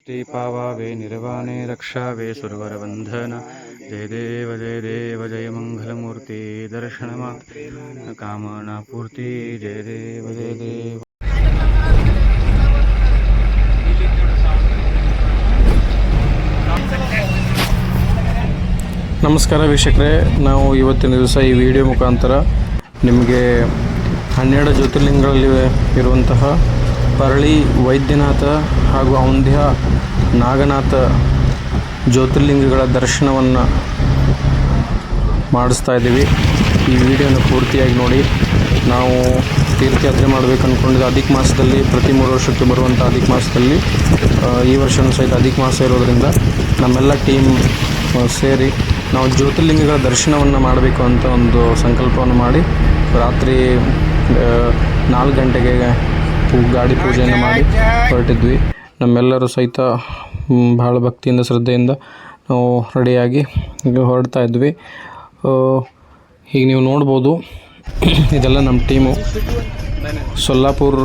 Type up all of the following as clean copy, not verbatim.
पावावे निर्वाणे रक्षावे सुरवरबन्धन जय देव जय मंगलमूर्ति दर्शनमात्र कामना पूर्ति जय देव ನಮಸ್ಕಾರ ವೀಕ್ಷಕರೇ, ನಾವು ಇವತ್ತಿನ ದಿವಸ ಈ ವಿಡಿಯೋ ಮುಖಾಂತರ ನಿಮಗೆ 12 ಜ್ಯೋತಿರ್ಲಿಂಗಗಳಲ್ಲಿ ಇರುವಂತಹ ಪರಳಿ ವೈದ್ಯನಾಥ ಹಾಗೂ ಔಂಧ್ಯ ನಾಗನಾಥ ಜ್ಯೋತಿರ್ಲಿಂಗಗಳ ದರ್ಶನವನ್ನು ಮಾಡಿಸ್ತಾ ಇದ್ದೀವಿ. ಈ ವಿಡಿಯೋನ ಪೂರ್ತಿಯಾಗಿ ನೋಡಿ. ನಾವು ತೀರ್ಥಯಾತ್ರೆ ಮಾಡಬೇಕು ಅಂದ್ಕೊಂಡಿದ್ದು ಅಧಿಕ ಮಾಸದಲ್ಲಿ, ಪ್ರತಿ 3 ವರ್ಷಕ್ಕೆ ಬರುವಂಥ ಅಧಿಕ ಮಾಸದಲ್ಲಿ ಈ ವರ್ಷವೂ ಸಹಿತ ಅಧಿಕ ಮಾಸ ಇರೋದರಿಂದ ನಮ್ಮೆಲ್ಲ ಟೀಮ್ ಸೇರಿ ನಾವು ಜ್ಯೋತಿರ್ಲಿಂಗಗಳ ದರ್ಶನವನ್ನು ಮಾಡಬೇಕು ಅಂತ ಒಂದು ಸಂಕಲ್ಪವನ್ನು ಮಾಡಿ ರಾತ್ರಿ 4 ಗಂಟೆಗೆ ಗಾಡಿ ಪೂಜೆಯನ್ನು ಮಾಡಿ ಹೊರಟಿದ್ವಿ. ನಮ್ಮೆಲ್ಲರೂ ಸಹಿತ ಭಾಳ ಭಕ್ತಿಯಿಂದ ಶ್ರದ್ಧೆಯಿಂದ ನಾವು ರೆಡಿಯಾಗಿ ಹೊರಡ್ತಾ ಇದ್ವಿ. ಈಗ ನೀವು ನೋಡ್ಬೋದು, ಇದೆಲ್ಲ ನಮ್ಮ ಟೀಮು ಸೊಲ್ಲಾಪುರ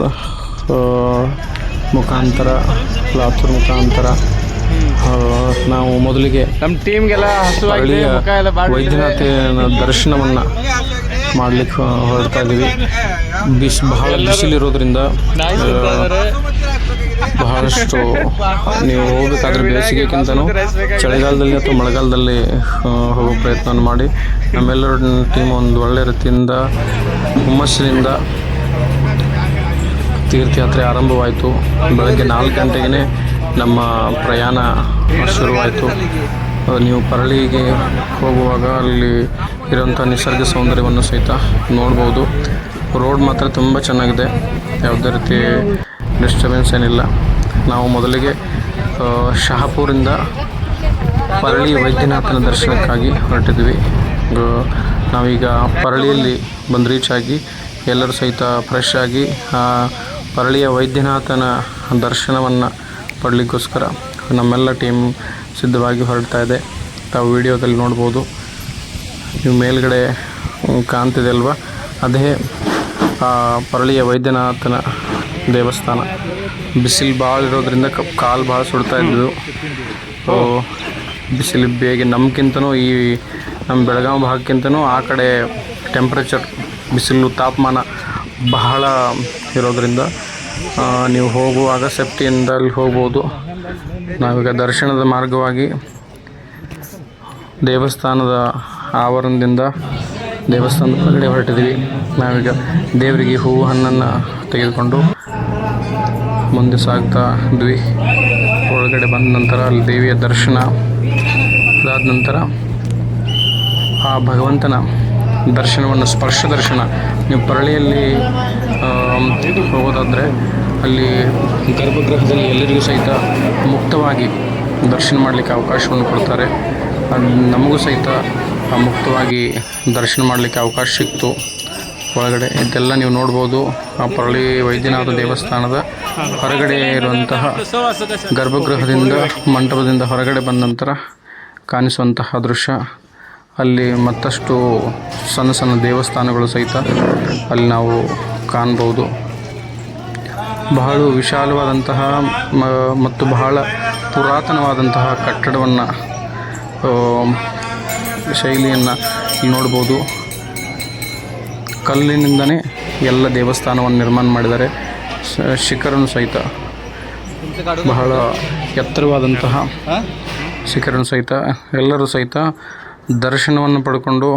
ಮುಖಾಂತರ, ಲಾತೂರ್ ಮುಖಾಂತರ ನಾವು ಮೊದಲಿಗೆ ನಮ್ಮ ಟೀಮ್ಗೆಲ್ಲ ವೈದ್ಯನಾಥನ ದರ್ಶನವನ್ನು ಮಾಡಲಿಕ್ಕೆ ಹೊರಡ್ತಾ ಇದ್ದೀವಿ. ಬಹಳ ಬಿಸಿಲಿರೋದ್ರಿಂದ ಬಹಳಷ್ಟು ನೀವು ಹೋಗಬೇಕಾದ್ರೆ ಬೇಸಿಗೆಗಿಂತನೂ ಚಳಿಗಾಲದಲ್ಲಿ ಅಥವಾ ಮಳೆಗಾಲದಲ್ಲಿ ಹೋಗೋ ಪ್ರಯತ್ನವನ್ನು ಮಾಡಿ. ನಮ್ಮೆಲ್ಲರ ಟೀಮ್ ಒಂದು ಒಳ್ಳೆಯ ರೀತಿಯಿಂದ ಹುಮ್ಮಸ್ಸಿನಿಂದ ತೀರ್ಥಯಾತ್ರೆ ಆರಂಭವಾಯಿತು. ಬೆಳಗ್ಗೆ 4 ಗಂಟೆಗೆ ನಮ್ಮ ಪ್ರಯಾಣ ಶುರುವಾಯಿತು. ನೀವು ಪರಳಿಗೆ ಹೋಗುವಾಗ ಅಲ್ಲಿ ಇರೋಂಥ ನಿಸರ್ಗ ಸೌಂದರ್ಯವನ್ನು ಸಹಿತ ನೋಡ್ಬೋದು. ರೋಡ್ ಮಾತ್ರ ತುಂಬ ಚೆನ್ನಾಗಿದೆ, ಯಾವುದೇ ರೀತಿ ಡಿಸ್ಟರ್ಬೆನ್ಸ್ ಏನಿಲ್ಲ. ನಾವು ಮೊದಲಿಗೆ ಶಹಾಪುರಿಂದ ಪರಳಿ ವೈದ್ಯನಾಥನ ದರ್ಶನಕ್ಕಾಗಿ ಹೊರಟಿದ್ವಿ. ನಾವೀಗ ಪರಳಿಯಲ್ಲಿ ಬಂದು ರೀಚ್ ಆಗಿ ಎಲ್ಲರೂ ಸಹಿತ ಫ್ರೆಶ್ ಆಗಿ ಪರಳಿಯ ವೈದ್ಯನಾಥನ ದರ್ಶನವನ್ನು ಪಡಲಿಕ್ಕೋಸ್ಕರ ನಮ್ಮೆಲ್ಲ ಟೀಮ್ ಸಿದ್ಧವಾಗಿ ಹೊರಡ್ತಾ ಇದೆ. ತಾವು ವಿಡಿಯೋದಲ್ಲಿ ನೋಡ್ಬೋದು. ನೀವು ಮೇಲ್ಗಡೆ ಕಾಣ್ತಿದೆ ಅಲ್ವಾ, ಅದೇ ಪರಳಿಯ ವೈದ್ಯನಾಥನ ದೇವಸ್ಥಾನ. ಬಿಸಿಲು ಭಾಳ ಇರೋದ್ರಿಂದ ಕಾಲು ಭಾಳ ಸುಡ್ತಾ ಇದ್ವು. ಬಿಸಿಲು ಬೇಗ ನಮ್ಗಿಂತನೂ ನಮ್ಮ ಬೆಳಗಾವಿ ಭಾಗಕ್ಕಿಂತನೂ ಆ ಕಡೆ ಟೆಂಪ್ರೇಚರ್, ಬಿಸಿಲು ತಾಪಮಾನ ಬಹಳ ಇರೋದರಿಂದ ನೀವು ಹೋಗುವಾಗ ಸೇಫ್ಟಿಯಿಂದ ಅಲ್ಲಿ ಹೋಗ್ಬೋದು. ನಾವೀಗ ದರ್ಶನದ ಮಾರ್ಗವಾಗಿ ದೇವಸ್ಥಾನದ ಆವರಣದಿಂದ ದೇವಸ್ಥಾನದ ಹೊರಗಡೆ ಹೊರಟಿದ್ದೀವಿ. ನಾವೀಗ ದೇವರಿಗೆ ಹೂವು ಹಣ್ಣನ್ನು ತೆಗೆದುಕೊಂಡು ಮುಂದೆ ಸಾಗ್ತಾ ಇದ್ವಿ. ಒಳಗಡೆ ಬಂದ ನಂತರ ಅಲ್ಲಿ ದೇವಿಯ ದರ್ಶನ ಅದಾದ ನಂತರ ಆ ಭಗವಂತನ ದರ್ಶನವನ್ನು, ಸ್ಪರ್ಶ ದರ್ಶನ. ನೀವು ಪರಳಿಯಲ್ಲಿ ಹೋಗೋದಾದರೆ ಅಲ್ಲಿ ಗರ್ಭಗೃಹದಲ್ಲಿ ಎಲ್ಲರಿಗೂ ಸಹಿತ ಮುಕ್ತವಾಗಿ ದರ್ಶನ ಮಾಡಲಿಕ್ಕೆ ಅವಕಾಶವನ್ನು ಕೊಡ್ತಾರೆ. ನಮಗೂ ಸಹಿತ ಮುಕ್ತವಾಗಿ ದರ್ಶನ ಮಾಡಲಿಕ್ಕೆ ಅವಕಾಶ ಸಿಕ್ತು ಒಳಗಡೆ. ಇದೆಲ್ಲ ನೀವು ನೋಡ್ಬೋದು. ಆ ಪರಳಿ ವೈದ್ಯನಾಥ ದೇವಸ್ಥಾನದ ಹೊರಗಡೆ ಇರುವಂತಹ ಗರ್ಭಗೃಹದಿಂದ, ಮಂಟಪದಿಂದ ಹೊರಗಡೆ ಬಂದ ನಂತರ ಕಾಣಿಸುವಂತಹ ದೃಶ್ಯ. ಅಲ್ಲಿ ಮತ್ತಷ್ಟು ಸಣ್ಣ ಸಣ್ಣ ದೇವಸ್ಥಾನಗಳು ಸಹಿತ ಅಲ್ಲಿ ನಾವು ಕಾಣ್ಬೋದು. ಬಹಳ ವಿಶಾಲವಾದಂತಹ ಮತ್ತು ಬಹಳ ಪುರಾತನವಾದಂತಹ ಕಟ್ಟಡವನ್ನು, ಶೈಲಿಯನ್ನು ನೋಡ್ಬೋದು. ಕಲ್ಲಿನಿಂದನೇ ಎಲ್ಲ ದೇವಸ್ಥಾನವನ್ನು ನಿರ್ಮಾಣ ಮಾಡಿದ್ದಾರೆ. ಶಿಖರನು ಸಹಿತ ಬಹಳ ಎತ್ತರವಾದಂತಹ ಶಿಖರನು ಸಹಿತ. ಎಲ್ಲರೂ ಸಹಿತ ದರ್ಶನವನ್ನು ಪಡ್ಕೊಂಡು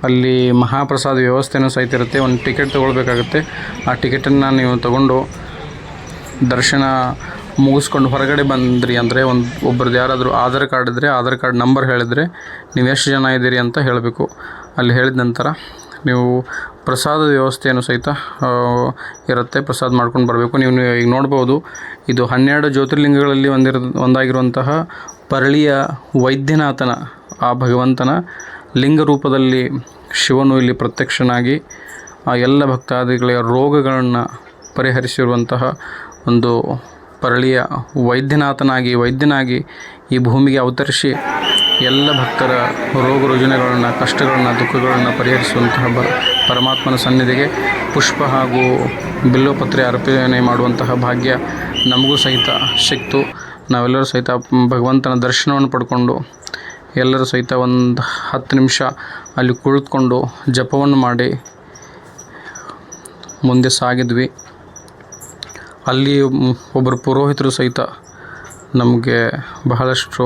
ಅಲ್ಲಿ ಮಹಾಪ್ರಸಾದ ವ್ಯವಸ್ಥೆಯೂ ಸಹಿತ ಇರುತ್ತೆ. ಒಂದು ಟಿಕೆಟ್ ತೊಗೊಳ್ಬೇಕಾಗುತ್ತೆ. ಆ ಟಿಕೆಟನ್ನು ನೀವು ತಗೊಂಡು ದರ್ಶನ ಮುಗಿಸ್ಕೊಂಡು ಹೊರಗಡೆ ಬಂದ್ರಿ ಅಂದರೆ ಒಬ್ಬರದ್ದು ಯಾರಾದರೂ ಆಧಾರ್ ಕಾರ್ಡ್ ಇದ್ದರೆ ಆಧಾರ್ ಕಾರ್ಡ್ ನಂಬರ್ ಹೇಳಿದರೆ ನೀವು ಎಷ್ಟು ಜನ ಇದ್ದೀರಿ ಅಂತ ಹೇಳಬೇಕು. ಅಲ್ಲಿ ಹೇಳಿದ ನಂತರ ನೀವು ಪ್ರಸಾದದ ವ್ಯವಸ್ಥೆಯನ್ನು ಸಹಿತ ಇರುತ್ತೆ. ಪ್ರಸಾದ ಮಾಡ್ಕೊಂಡು ಬರಬೇಕು. ನೀವು ಈಗ ನೋಡ್ಬೋದು, ಇದು 12 ಜ್ಯೋತಿರ್ಲಿಂಗಗಳಲ್ಲಿ ಒಂದಾಗಿರುವಂತಹ ಪರಳಿಯ ವೈದ್ಯನಾಥನ, ಆ ಭಗವಂತನ ಲಿಂಗ ರೂಪದಲ್ಲಿ ಶಿವನು ಇಲ್ಲಿ ಪ್ರತ್ಯಕ್ಷನಾಗಿ ಆ ಎಲ್ಲ ಭಕ್ತಾದಿಗಳ ರೋಗಗಳನ್ನು ಪರಿಹರಿಸಿರುವಂತಹ ಒಂದು ಪರಳಿಯ ವೈದ್ಯನಾಗಿ ಈ ಭೂಮಿಗೆ ಅವತರಿಸಿ ಎಲ್ಲ ಭಕ್ತರ ರೋಗ ರುಜಿನಗಳನ್ನು, ಕಷ್ಟಗಳನ್ನು, ದುಃಖಗಳನ್ನು ಪರಿಹರಿಸುವಂತಹ ಪರಮಾತ್ಮನ ಸನ್ನಿಧಿಗೆ ಪುಷ್ಪ ಹಾಗೂ ಬಿಲ್ಲೋಪತ್ರೆ ಅರ್ಪಣೆ ಮಾಡುವಂತಹ ಭಾಗ್ಯ ನಮಗೂ ಸಹಿತ ಸಿಕ್ತು. ನಾವೆಲ್ಲರೂ ಸಹಿತ ಭಗವಂತನ ದರ್ಶನವನ್ನು ಪಡ್ಕೊಂಡು ಎಲ್ಲರೂ ಸಹಿತ ಒಂದು 10 ನಿಮಿಷ ಅಲ್ಲಿ ಕುಳಿತುಕೊಂಡು ಜಪವನ್ನು ಮಾಡಿ ಮುಂದೆ ಸಾಗಿದ್ವಿ. ಅಲ್ಲಿ ಒಬ್ಬರು ಪುರೋಹಿತರು ಸಹಿತ ನಮಗೆ ಬಹಳಷ್ಟು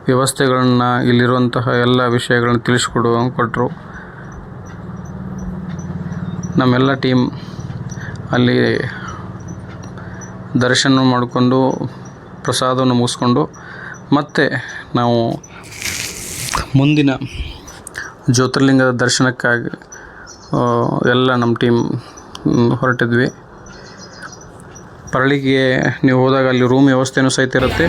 ವ್ಯವಸ್ಥೆಗಳನ್ನು, ಇಲ್ಲಿರುವಂತಹ ಎಲ್ಲ ವಿಷಯಗಳನ್ನು ಕೊಟ್ಟರು. ನಮ್ಮೆಲ್ಲ ಟೀಮ್ ಅಲ್ಲಿ ದರ್ಶನ ಮಾಡಿಕೊಂಡು ಪ್ರಸಾದವನ್ನು ಮುಗಿಸ್ಕೊಂಡು ಮತ್ತೆ ನಾವು ಮುಂದಿನ ಜ್ಯೋತಿರ್ಲಿಂಗದ ದರ್ಶನಕ್ಕಾಗಿ ಎಲ್ಲ ನಮ್ಮ ಟೀಮ್ ಹೊರಟಿದ್ವಿ. ಪರಳಿಗೆ ನೀವು ಹೋದಾಗ ಅಲ್ಲಿ ರೂಮ್ ವ್ಯವಸ್ಥೆಯೂ ಸಹಿತ ಇರುತ್ತೆ.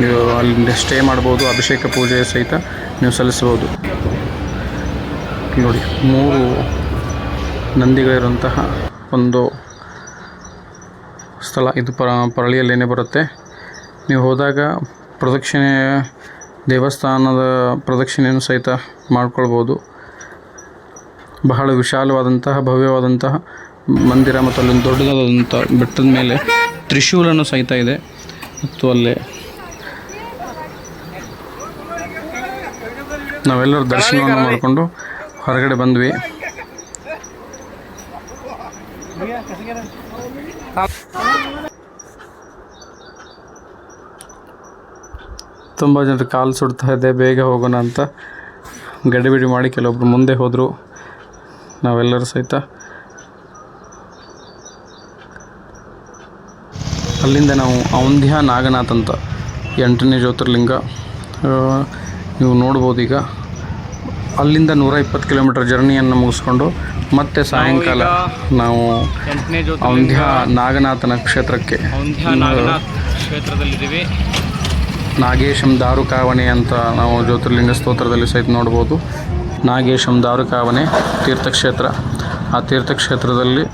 ನೀವು ಅಲ್ಲಿ ಸ್ಟೇ ಮಾಡ್ಬೋದು. ಅಭಿಷೇಕ ಪೂಜೆ ಸಹಿತ ನೀವು ಸಲ್ಲಿಸ್ಬೋದು. ನೋಡಿ, 3 ನಂದಿಗಳಿರುವಂತಹ ಒಂದು ಸ್ಥಳ ಇದು ಪರಳಿಯಲ್ಲೇನೆ ಬರುತ್ತೆ. ನೀವು ಹೋದಾಗ ದೇವಸ್ಥಾನದ ಪ್ರದಕ್ಷಿಣೆಯನ್ನು ಸಹಿತ ಮಾಡ್ಕೊಳ್ಬೋದು. ಬಹಳ ವಿಶಾಲವಾದಂತಹ ಭವ್ಯವಾದಂತಹ ಮಂದಿರ ಮತ್ತು ಅಲ್ಲೊಂದು ದೊಡ್ಡದಾದಂಥ ಬೆಟ್ಟದ ಮೇಲೆ ತ್ರಿಶೂಲನೂ ಸಹಿತ ಇದೆ. ಮತ್ತು ಅಲ್ಲೇ ನಾವೆಲ್ಲರೂ ದರ್ಶನವನ್ನು ಮಾಡಿಕೊಂಡು ಹೊರಗಡೆ ಬಂದ್ವಿ. ತುಂಬ ಜನರು ಕಾಲು ಸುಡ್ತಾ ಇದೆ, ಬೇಗ ಹೋಗೋಣ ಅಂತ ಗಡಿಬಿಡಿ ಮಾಡಿ ಕೆಲವೊಬ್ರು ಮುಂದೆ ಹೋದರು. ನಾವೆಲ್ಲರೂ ಸಹಿತ ಅಲ್ಲಿಂದ ನಾವು ಔಂಧ್ಯ ನಾಗನಾಥ್ ಅಂತ 8ನೇ ಜ್ಯೋತಿರ್ಲಿಂಗ ನೀವು ನೋಡ್ಬೋದು. ಈಗ ಅಲ್ಲಿಂದ 120 ಕಿಲೋಮೀಟರ್ ಜರ್ನಿಯನ್ನು ಮುಗಿಸ್ಕೊಂಡು ಮತ್ತೆ ಸಾಯಂಕಾಲ ನಾವು ಔಂಧ್ಯ ನಾಗನಾಥನ ಕ್ಷೇತ್ರದಲ್ಲಿದ್ದೀವಿ. ನಾಗೇಶಂ ದಾರುಕಾವಣೆ ಅಂತ ನಾವು ಜ್ಯೋತಿರ್ಲಿಂಗ ಸ್ತೋತ್ರದಲ್ಲಿ ಸಹಿತ ನೋಡ್ಬೋದು. ನಾಗೇಶಂ ದಾರುಕಾವಣೆ ತೀರ್ಥಕ್ಷೇತ್ರ. ಆ ತೀರ್ಥಕ್ಷೇತ್ರದಲ್ಲಿ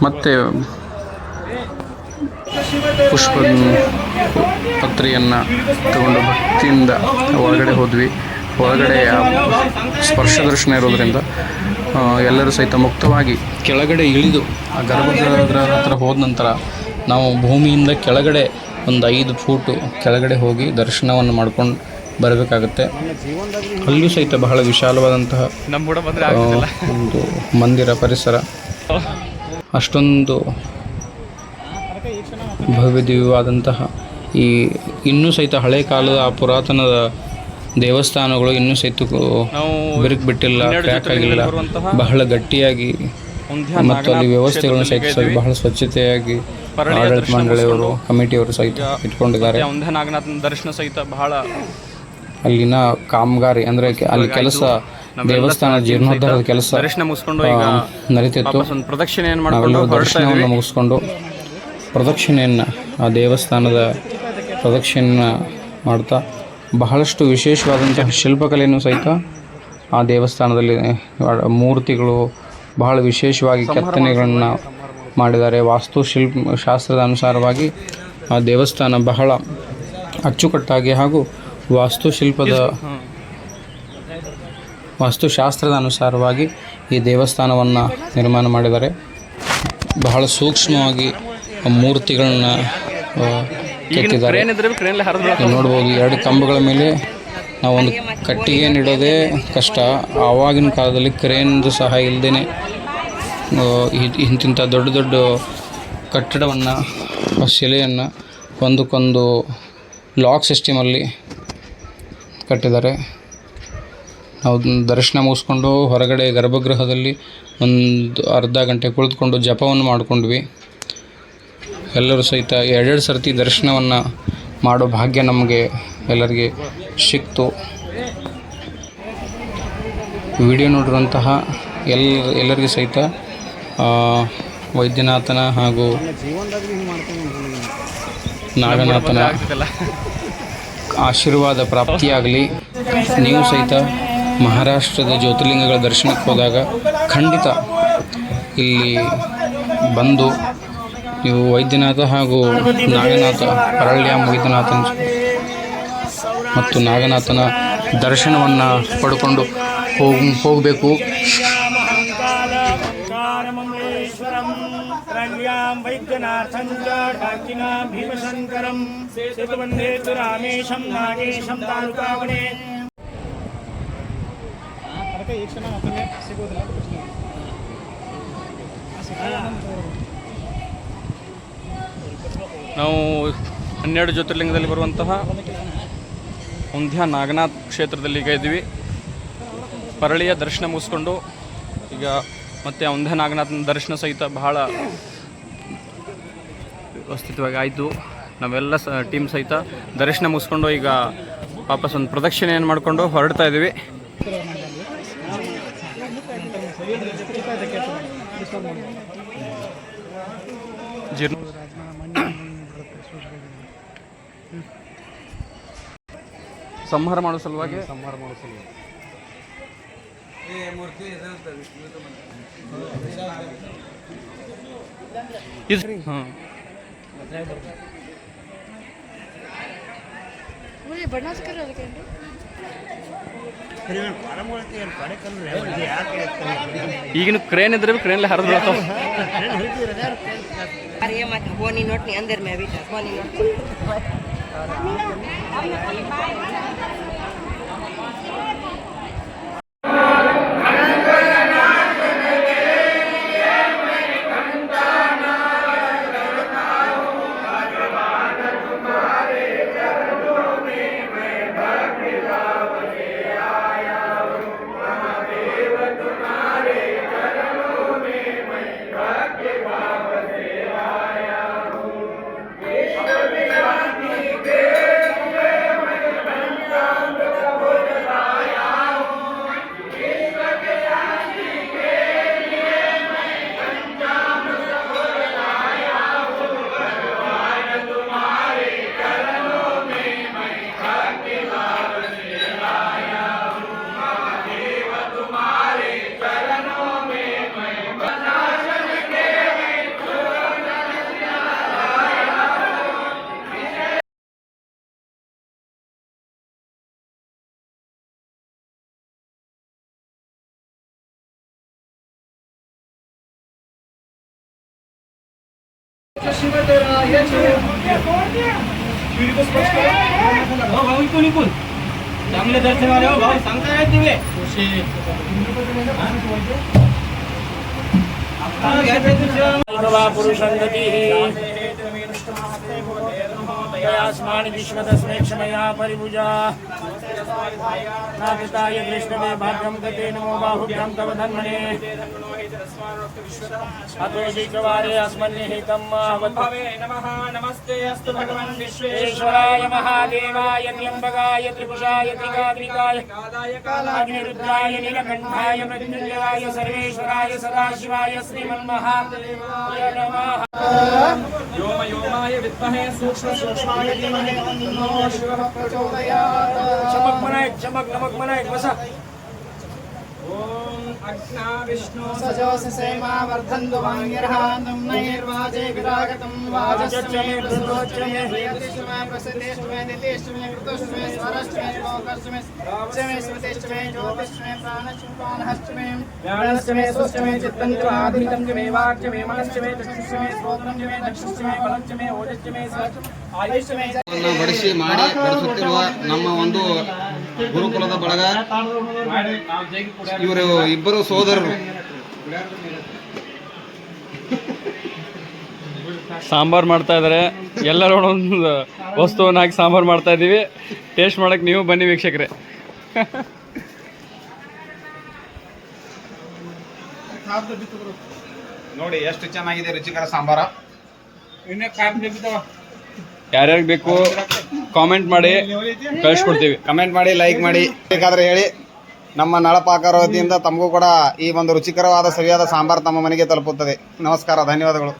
ಮತ್ತೆ ಪತ್ರೆಯನ್ನು ತಗೊಂಡು ಭಕ್ತಿಯಿಂದ ಒಳಗಡೆ ಹೋದ್ವಿ. ಒಳಗಡೆ ಸ್ಪರ್ಶ ದರ್ಶನ ಇರೋದರಿಂದ ಎಲ್ಲರೂ ಸಹಿತ ಮುಕ್ತವಾಗಿ ಕೆಳಗಡೆ ಇಳಿದು ಆ ಗರ್ಭಗೃಹ ಹತ್ರ ಹೋದ ನಂತರ ನಾವು ಭೂಮಿಯಿಂದ ಕೆಳಗಡೆ ಒಂದು 5 ಫೂಟು ಕೆಳಗಡೆ ಹೋಗಿ ದರ್ಶನವನ್ನು ಮಾಡ್ಕೊಂಡು ಬರಬೇಕಾಗುತ್ತೆ. ಅಲ್ಲಿಯೂ ಸಹಿತ ಬಹಳ ವಿಶಾಲವಾದಂತಹ ಒಂದು ಮಂದಿರ ಪರಿಸರ, ಅಷ್ಟೊಂದು ಭವ್ಯ ದಿವ್ಯವಾದಂತಹ ಈ ಇನ್ನೂ ಸಹಿತ ಹಳೆ ಕಾಲದ ಆ ಪುರಾತನದ ದೇವಸ್ಥಾನಗಳು ಇನ್ನೂ ಸಹಿತ ಬಿರುಕು ಬಿಟ್ಟಿಲ್ಲ, ಕ್ರ್ಯಾಕ್ ಆಗಿಲ್ಲ, ಬಹಳ ಗಟ್ಟಿಯಾಗಿ ಮತ್ತು ಅಲ್ಲಿ ವ್ಯವಸ್ಥೆಗಳನ್ನು ಸಹಿತ ಬಹಳ ಸ್ವಚ್ಛತೆಯಾಗಿ ಆಡಳಿತ ಮಂಡಳಿಯವರು, ಕಮಿಟಿಯವರು ಸಹಿತ ಇಟ್ಕೊಂಡಿದ್ದಾರೆ. ದರ್ಶನ ಸಹಿತ ಬಹಳ ಅಲ್ಲಿನ ಕಾಮಗಾರಿ ಅಂದರೆ ಅಲ್ಲಿ ಕೆಲಸ, ದೇವಸ್ಥಾನ ಜೀರ್ಣೋದ್ಧಾರದ ಕೆಲಸ ನಡೀತಿತ್ತು. ದರ್ಶನವನ್ನು ಮುಗಿಸ್ಕೊಂಡು ಪ್ರದಕ್ಷಿಣೆಯನ್ನು, ಆ ದೇವಸ್ಥಾನದ ಪ್ರದಕ್ಷಿಣೆಯನ್ನು ಮಾಡ್ತಾ ಬಹಳಷ್ಟು ವಿಶೇಷವಾದಂತಹ ಶಿಲ್ಪಕಲೆಯನ್ನು ಸಹಿತ ಆ ದೇವಸ್ಥಾನದಲ್ಲಿ ಮೂರ್ತಿಗಳು ಬಹಳ ವಿಶೇಷವಾಗಿ ಕೆತ್ತನೆಗಳನ್ನು ಮಾಡಿದ್ದಾರೆ. ಶಾಸ್ತ್ರದ ಅನುಸಾರವಾಗಿ ಆ ದೇವಸ್ಥಾನ ಬಹಳ ಅಚ್ಚುಕಟ್ಟಾಗಿ ಹಾಗೂ ವಾಸ್ತುಶಾಸ್ತ್ರದ ಅನುಸಾರವಾಗಿ ಈ ದೇವಸ್ಥಾನವನ್ನು ನಿರ್ಮಾಣ ಮಾಡಿದ್ದಾರೆ. ಬಹಳ ಸೂಕ್ಷ್ಮವಾಗಿ ಮೂರ್ತಿಗಳನ್ನ ಕೆತ್ತಿದ್ದಾರೆ. ನೋಡ್ಬೋದು, 2 ಕಂಬಗಳ ಮೇಲೆ ನಾವೊಂದು ಕಟ್ಟಿಗೆ ಇಡೋದೇ ಕಷ್ಟ. ಆವಾಗಿನ ಕಾಲದಲ್ಲಿ ಕ್ರೇನ್ದು ಸಹಾಯ ಇಲ್ಲದೇ ಇಂತಿಂಥ ದೊಡ್ಡ ದೊಡ್ಡ ಕಟ್ಟಡವನ್ನು, ಶಿಲೆಯನ್ನು ಒಂದಕ್ಕೊಂದು ಲಾಕ್ ಸಿಸ್ಟಮಲ್ಲಿ ಕಟ್ಟಿದ್ದಾರೆ. ನಾವು ದರ್ಶನ ಮುಗಿಸ್ಕೊಂಡು ಹೊರಗಡೆ ಗರ್ಭಗೃಹದಲ್ಲಿ ಒಂದು ಅರ್ಧ ಗಂಟೆ ಕುಳಿತುಕೊಂಡು ಜಪವನ್ನು ಮಾಡಿಕೊಂಡ್ವಿ. ಎಲ್ಲರೂ ಸಹಿತ 2 ಸರ್ತಿ ದರ್ಶನವನ್ನು ಮಾಡೋ ಭಾಗ್ಯ ನಮಗೆ ಎಲ್ಲರಿಗೆ ಸಿಕ್ತು. ವಿಡಿಯೋ ನೋಡಿರುವಂತಹ ಎಲ್ಲರಿಗೂ ಸಹಿತ ವೈದ್ಯನಾಥನ ಹಾಗೂ ನಾಗನಾಥನ ಆಶೀರ್ವಾದ ಪ್ರಾಪ್ತಿಯಾಗಲಿ. ನೀವು ಸಹಿತ ಮಹಾರಾಷ್ಟ್ರದ ಜ್ಯೋತಿರ್ಲಿಂಗಗಳ ದರ್ಶನಕ್ಕೆ ಹೋದಾಗ ಖಂಡಿತ ಇಲ್ಲಿ ಬಂದು ನೀವು ವೈದ್ಯನಾಥ ಹಾಗೂ ನಾಗನಾಥ, ಪರಳ್ಯಾಂ ವೈದ್ಯನಾಥನ ಮತ್ತು ನಾಗನಾಥನ ದರ್ಶನವನ್ನು ಪಡ್ಕೊಂಡು ಹೋಗಬೇಕು. वैद्यनाथं च डाकिनां भीमशङ्करं सेतुवन्दे तु रामेशं नागेशं तालुकावने ನಾವು 12 ಜ್ಯೋತಿರ್ಲಿಂಗದಲ್ಲಿ ಬರುವಂತಹ ಉಂಧ್ಯ ನಾಗನಾಥ್ ಕ್ಷೇತ್ರದಲ್ಲಿ ಈಗ ಇದ್ದೀವಿ. ಪರಳಿಯ ದರ್ಶನ ಮುಗಿಸ್ಕೊಂಡು ಈಗ ಮತ್ತೆ ಉಂಧ್ಯ ನಾಗನಾಥನ ದರ್ಶನ ಸಹಿತ ಬಹಳ ವ್ಯವಸ್ಥಿತವಾಗಿ ಆಯಿತು. ನಾವೆಲ್ಲ ಟೀಮ್ ಸಹಿತ ದರ್ಶನ ಮುಗಿಸ್ಕೊಂಡು ಈಗ ವಾಪಸ್ ಒಂದು ಪ್ರದಕ್ಷಿಣೆಯನ್ನು ಮಾಡಿಕೊಂಡು ಹೊರಡ್ತಾ ಇದ್ದೀವಿ. ಸಂಹಾರ ಮಾಡೋ ಸಲುವಾಗಿ ಈಗಿನ ಕ್ರೇನ್ ಇದ್ರೆ ಕ್ರೇನ್ಲೆ ಹರಿದು ಬೀಳ್ತಾವ. अरे मत फोन ही नोट नहीं अंदर में अभी फोन ही नोट चांगले दर्शन आले हो भाऊ सांगता येत दिवे पुरुषंगति विश्वदस्मे क्षमया परिभुजा नापिताय कृष्णवे भाग्यं गते नमो बाहुभ्यां तव धन्मने अतोऽधिकवारे अस्मन्निहितं भवे नमः नमस्ते अस्तु भगवन् विश्वेश्वराय महादेवाय त्र्यम्बकाय त्रिपुषाय त्रिकाग्निकाय कालाग्निरुद्राय नीलकण्ठाय मृत्युञ्जयाय सर्वेश्वराय सदाशिवाय श्रीमन्महादेवाय नमः व्योमयोमाय विद्महे सूक्ष्मसूक्ष्माय धीमहि तन्नो शिवः प्रचोदयात् चमक नमक मनायक बसा ओम अग्ना विष्णु सजोस सेमा वर्धन्तु वाङ्गिर्हान्तं नैर्वाजे विरागतं वाजश्चमे प्रसोच्चमे ह्रियतिष्मे प्रसिद्धिष्मे दितिष्मे कृतुष्मे स्वरश्मे लोकश्मे चमे स्मृतिष्मे ज्योतिष्मे प्राणश्मे व्यानश्मे सुश्चमे चित्तञ्च आधितं च मे वाक्यमे मनश्चमे चक्षुष्मे श्रोत्रं च मे चक्षुष्मे बलं च मे ओजश्चमे आयुष्मे ಬಡಿಸಿ ಮಾಡಿ ಬಡಿಸುತ್ತಿರುವ ನಮ್ಮ ಒಂದು ಗುರುಕುಲದ ಬಳಗ ಇವರು ಇಬ್ಬರು ಸೋದರರು ಸಾಂಬಾರು ಮಾಡ್ತಾ ಇದ್ದಾರೆ. ಎಲ್ಲರೂ ಒಂದೊಂದು ವಸ್ತುವನ್ನು ಹಾಕಿ ಸಾಂಬಾರು ಮಾಡ್ತಾ ಇದ್ದೀವಿ. ಟೇಸ್ಟ್ ಮಾಡಕ್ಕೆ ನೀವು ಬನ್ನಿ ವೀಕ್ಷಕರೇ. ನೋಡಿ ಎಷ್ಟು ಚೆನ್ನಾಗಿದೆ ರುಚಿಕರ ಸಾಂಬಾರ. ಯಾರ್ಯಾರಿಗೆ ಬೇಕು ಕಾಮೆಂಟ್ ಮಾಡಿ ಕಳಿಸ್ಕೊಡ್ತೀವಿ. ಕಮೆಂಟ್ ಮಾಡಿ, ಲೈಕ್ ಮಾಡಿ, ಬೇಕಾದ್ರೆ ಹೇಳಿ. ನಮ್ಮ ನಳಪಾಕಾರ ವತಿಯಿಂದ ತಮಗೂ ಕೂಡ ಈ ಒಂದು ರುಚಿಕರವಾದ ಸರಿಯಾದ ಸಾಂಬಾರು ತಮ್ಮ ಮನೆಗೆ ತಲುಪುತ್ತದೆ. ನಮಸ್ಕಾರ, ಧನ್ಯವಾದಗಳು.